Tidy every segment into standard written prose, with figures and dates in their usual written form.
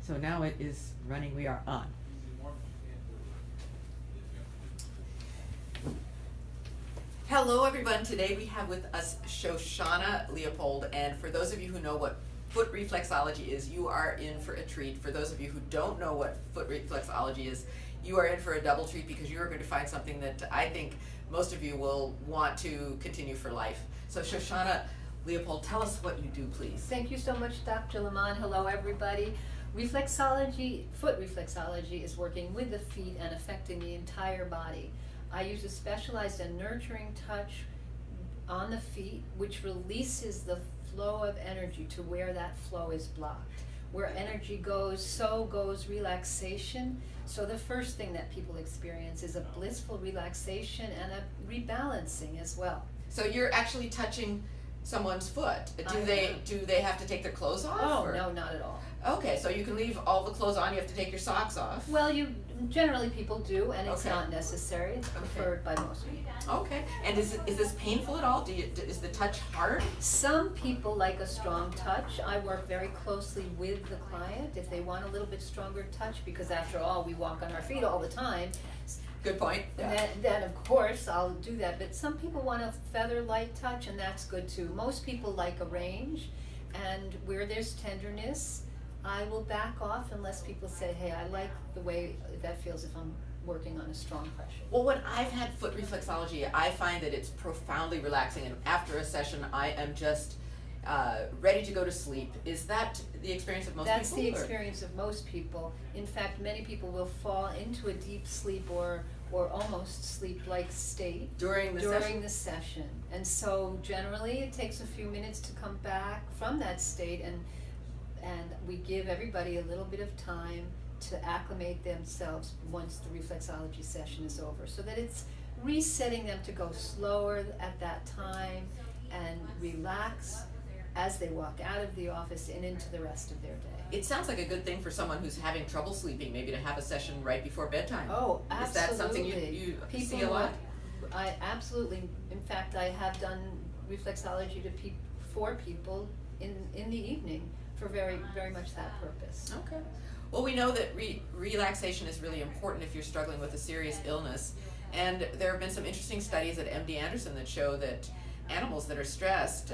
So now it is running, we are on. Hello everyone, today we have with us Shoshana Leopold, and for those of you who know what foot reflexology is, you are in for a treat. For those of you who don't know what foot reflexology is, you are in for a double treat because you are going to find something that I think most of you will want to continue for life. So Shoshana Leopold, tell us what you do, please. Thank you so much, Dr. Lamont. Hello everybody. Reflexology, foot reflexology is working with the feet and affecting the entire body. I use a specialized and nurturing touch on the feet which releases the flow of energy to where that flow is blocked. Where energy goes, so goes relaxation. So the first thing that people experience is a blissful relaxation and a rebalancing as well. So you're actually touching someone's foot. Do they have to take their clothes off? Oh, or? no, not at all. Okay, so you can leave all the clothes on, you have to take your socks off. Well, generally people do, and it's Okay. not necessary. It's preferred by most people. Okay, and is this painful at all? Is the touch hard? Some people like a strong touch. I work very closely with the client if they want a little bit stronger touch, because after all, we walk on our feet all the time. Good point. And then of course I'll do that, but some people want a feather light touch, and that's good too. Most people like a range, and where there's tenderness, I will back off unless people say, hey, I like the way that feels if I'm working on a strong pressure. Well, when I've had foot reflexology, I find that it's profoundly relaxing, and after a session, I am just ready to go to sleep. Is that the experience of most people? That's the experience of most people. In fact, many people will fall into a deep sleep or almost sleep-like state during the session. And so generally it takes a few minutes to come back from that state, and we give everybody a little bit of time to acclimate themselves once the reflexology session is over, so that it's resetting them to go slower at that time and relax as they walk out of the office and into the rest of their day. It sounds like a good thing for someone who's having trouble sleeping, maybe to have a session right before bedtime. Oh, absolutely. Is that something you see a lot? I absolutely. In fact, I have done reflexology for people in the evening for very, very much that purpose. Okay. Well, we know that relaxation is really important if you're struggling with a serious illness, and there have been some interesting studies at MD Anderson that show that animals that are stressed,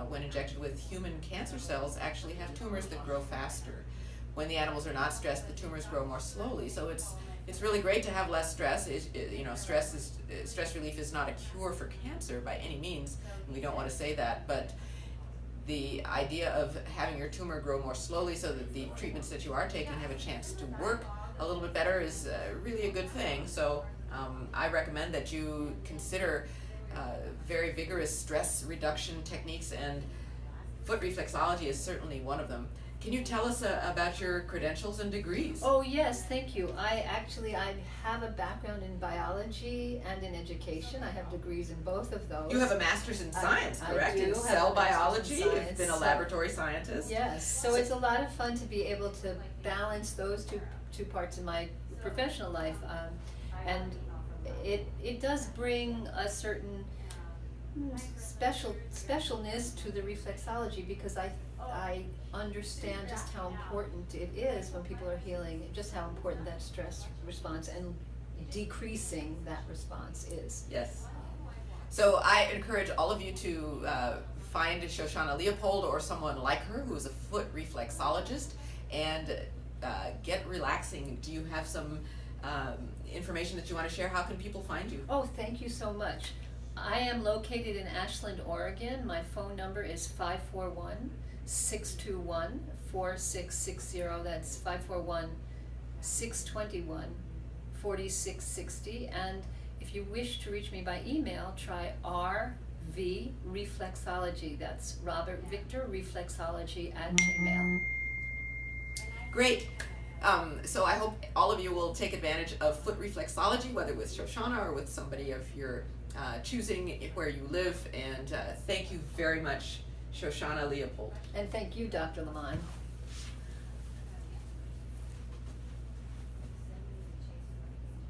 when injected with human cancer cells, actually have tumors that grow faster. When the animals are not stressed, the tumors grow more slowly. So it's really great to have less stress. Stress relief is not a cure for cancer by any means, and we don't want to say that, but the idea of having your tumor grow more slowly so that the treatments that you are taking have a chance to work a little bit better is really a good thing. So I recommend that you consider very vigorous stress reduction techniques, and foot reflexology is certainly one of them. Can you tell us about your credentials and degrees? Oh yes, thank you. I have a background in biology and in education. I have degrees in both of those. You have a master's in science, correct? I do in have cell a master's biology. in You've science, been a laboratory scientist. Yes, so it's a lot of fun to be able to balance those two parts of my professional life, and it does bring a certain specialness to the reflexology, because I understand just how important it is when people are healing, just how important that stress response and decreasing that response is. Yes. So I encourage all of you to find Shoshana Leopold or someone like her who is a foot reflexologist and get relaxing. Do you have some information that you want to share? How can people find you? Oh, thank you so much. I am located in Ashland, Oregon. My phone number is 541-621-4660. That's 541-621-4660. And if you wish to reach me by email, try RV Reflexology. That's Robert Victor Reflexology @gmail. Great. So I hope all of you will take advantage of foot reflexology, whether with Shoshana or with somebody of your choosing where you live. And thank you very much, Shoshana Leopold. And thank you, Dr. Lamont.